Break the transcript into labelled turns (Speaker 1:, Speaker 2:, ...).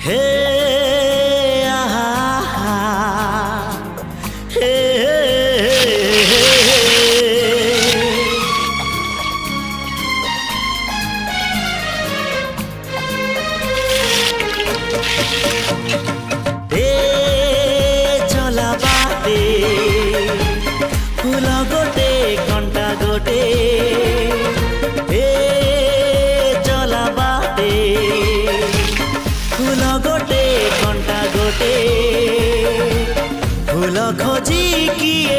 Speaker 1: হে আহা হে চলা বাটে ফুল গোটে ঘণ্টা গোটে চলা বাটে ফুল গোটে ঘণ্টা গোটে ফুল খোঁজি কিଏ